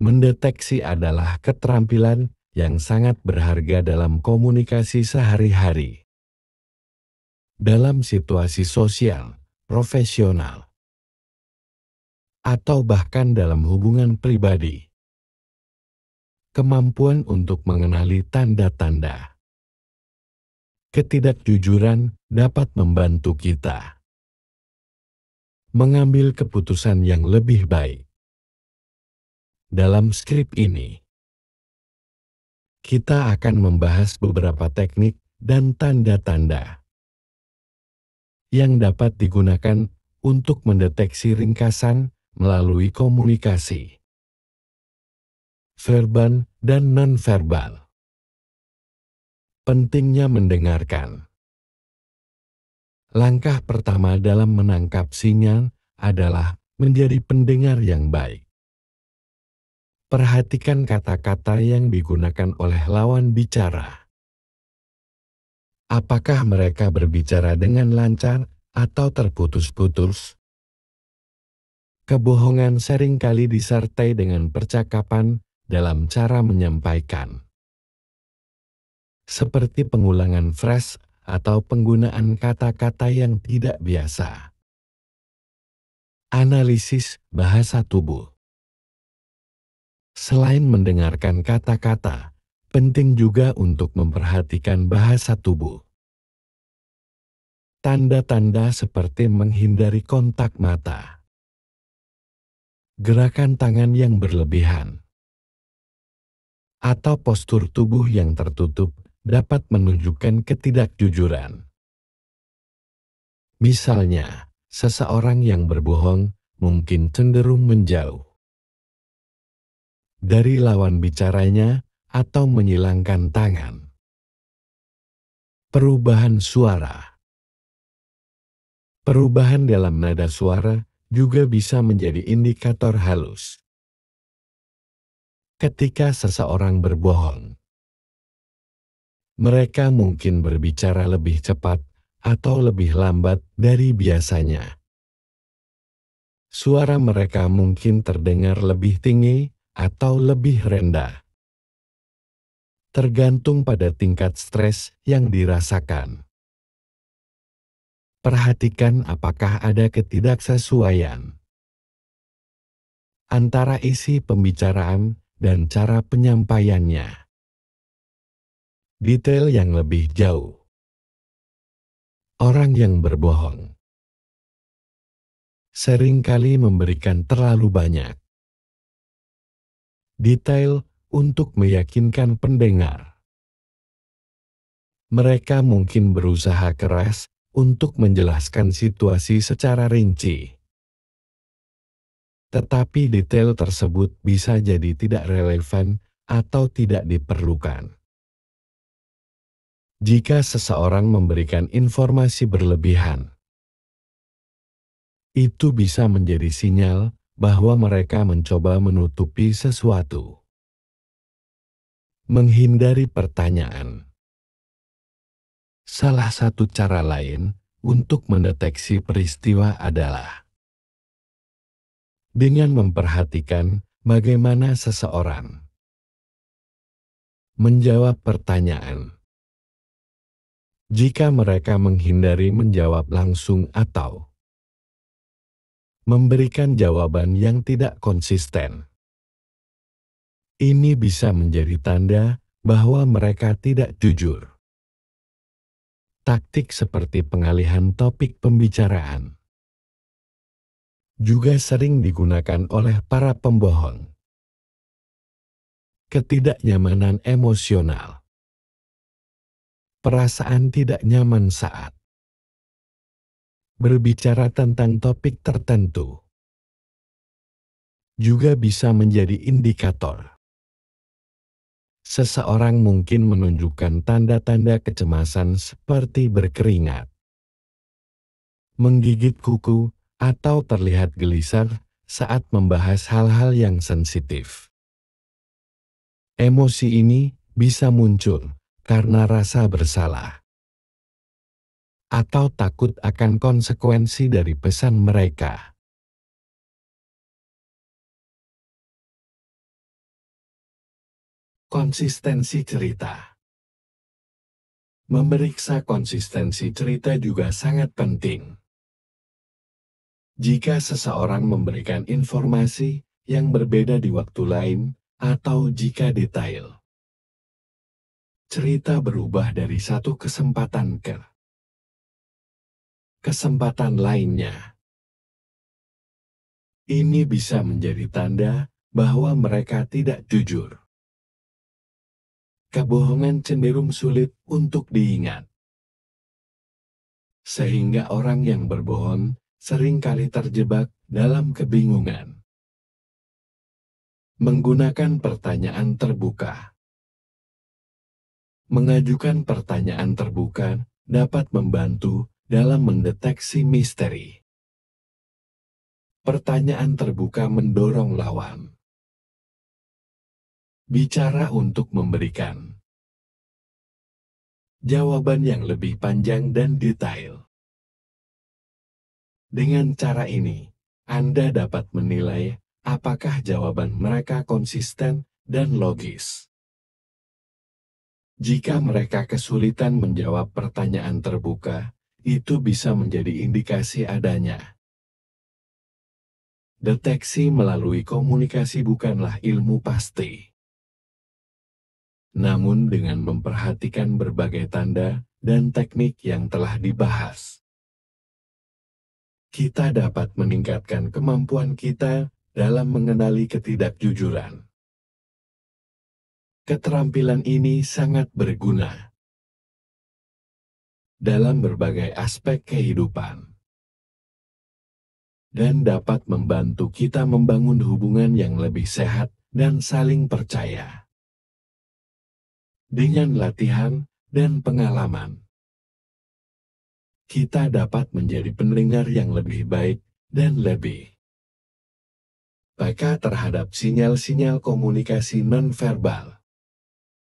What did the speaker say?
Mendeteksi adalah keterampilan yang sangat berharga dalam komunikasi sehari-hari. Dalam situasi sosial, profesional, atau bahkan dalam hubungan pribadi. Kemampuan untuk mengenali tanda-tanda ketidakjujuran dapat membantu kita mengambil keputusan yang lebih baik. Dalam skrip ini, kita akan membahas beberapa teknik dan tanda-tanda yang dapat digunakan untuk mendeteksi ringkasan melalui komunikasi verbal dan non-verbal. Pentingnya mendengarkan. Langkah pertama dalam menangkap sinyal adalah menjadi pendengar yang baik. Perhatikan kata-kata yang digunakan oleh lawan bicara. Apakah mereka berbicara dengan lancar atau terputus-putus? Kebohongan seringkali disertai dengan percakapan dalam cara menyampaikan, seperti pengulangan frase atau penggunaan kata-kata yang tidak biasa. Analisis bahasa tubuh. Selain mendengarkan kata-kata, penting juga untuk memperhatikan bahasa tubuh. Tanda-tanda seperti menghindari kontak mata, gerakan tangan yang berlebihan, atau postur tubuh yang tertutup dapat menunjukkan ketidakjujuran. Misalnya, seseorang yang berbohong mungkin cenderung menjauh dari lawan bicaranya atau menyilangkan tangan. Perubahan suara. Perubahan dalam nada suara juga bisa menjadi indikator halus. Ketika seseorang berbohong, mereka mungkin berbicara lebih cepat atau lebih lambat dari biasanya. Suara mereka mungkin terdengar lebih tinggi atau lebih rendah, tergantung pada tingkat stres yang dirasakan. Perhatikan apakah ada ketidaksesuaian antara isi pembicaraan dan cara penyampaiannya. Detail yang lebih jauh. Orang yang berbohong seringkali memberikan terlalu banyak detail untuk meyakinkan pendengar. Mereka mungkin berusaha keras untuk menjelaskan situasi secara rinci, tetapi detail tersebut bisa jadi tidak relevan atau tidak diperlukan. Jika seseorang memberikan informasi berlebihan, itu bisa menjadi sinyal bahwa mereka mencoba menutupi sesuatu. Menghindari pertanyaan. Salah satu cara lain untuk mendeteksi peristiwa adalah dengan memperhatikan bagaimana seseorang menjawab pertanyaan. Jika mereka menghindari menjawab langsung atau memberikan jawaban yang tidak konsisten, ini bisa menjadi tanda bahwa mereka tidak jujur. Taktik seperti pengalihan topik pembicaraan juga sering digunakan oleh para pembohong. Ketidaknyamanan emosional. Perasaan tidak nyaman saat berbicara tentang topik tertentu juga bisa menjadi indikator. Seseorang mungkin menunjukkan tanda-tanda kecemasan seperti berkeringat, menggigit kuku, atau terlihat gelisah saat membahas hal-hal yang sensitif. Emosi ini bisa muncul karena rasa bersalah atau takut akan konsekuensi dari pesan mereka. Konsistensi cerita. Memeriksa konsistensi cerita juga sangat penting. Jika seseorang memberikan informasi yang berbeda di waktu lain, atau jika detail cerita berubah dari satu kesempatan ke kesempatan lainnya, ini bisa menjadi tanda bahwa mereka tidak jujur. Kebohongan cenderung sulit untuk diingat, sehingga orang yang berbohong seringkali terjebak dalam kebingungan. Menggunakan pertanyaan terbuka. Mengajukan pertanyaan terbuka dapat membantu dalam mendeteksi misteri. Pertanyaan terbuka mendorong lawan bicara untuk memberikan jawaban yang lebih panjang dan detail. Dengan cara ini, Anda dapat menilai apakah jawaban mereka konsisten dan logis. Jika mereka kesulitan menjawab pertanyaan terbuka, itu bisa menjadi indikasi adanya deteksi melalui komunikasi bukanlah ilmu pasti. Namun dengan memperhatikan berbagai tanda dan teknik yang telah dibahas, kita dapat meningkatkan kemampuan kita dalam mengenali ketidakjujuran. Keterampilan ini sangat berguna dalam berbagai aspek kehidupan dan dapat membantu kita membangun hubungan yang lebih sehat dan saling percaya. Dengan latihan dan pengalaman, kita dapat menjadi pendengar yang lebih baik dan lebih peka terhadap sinyal-sinyal komunikasi nonverbal.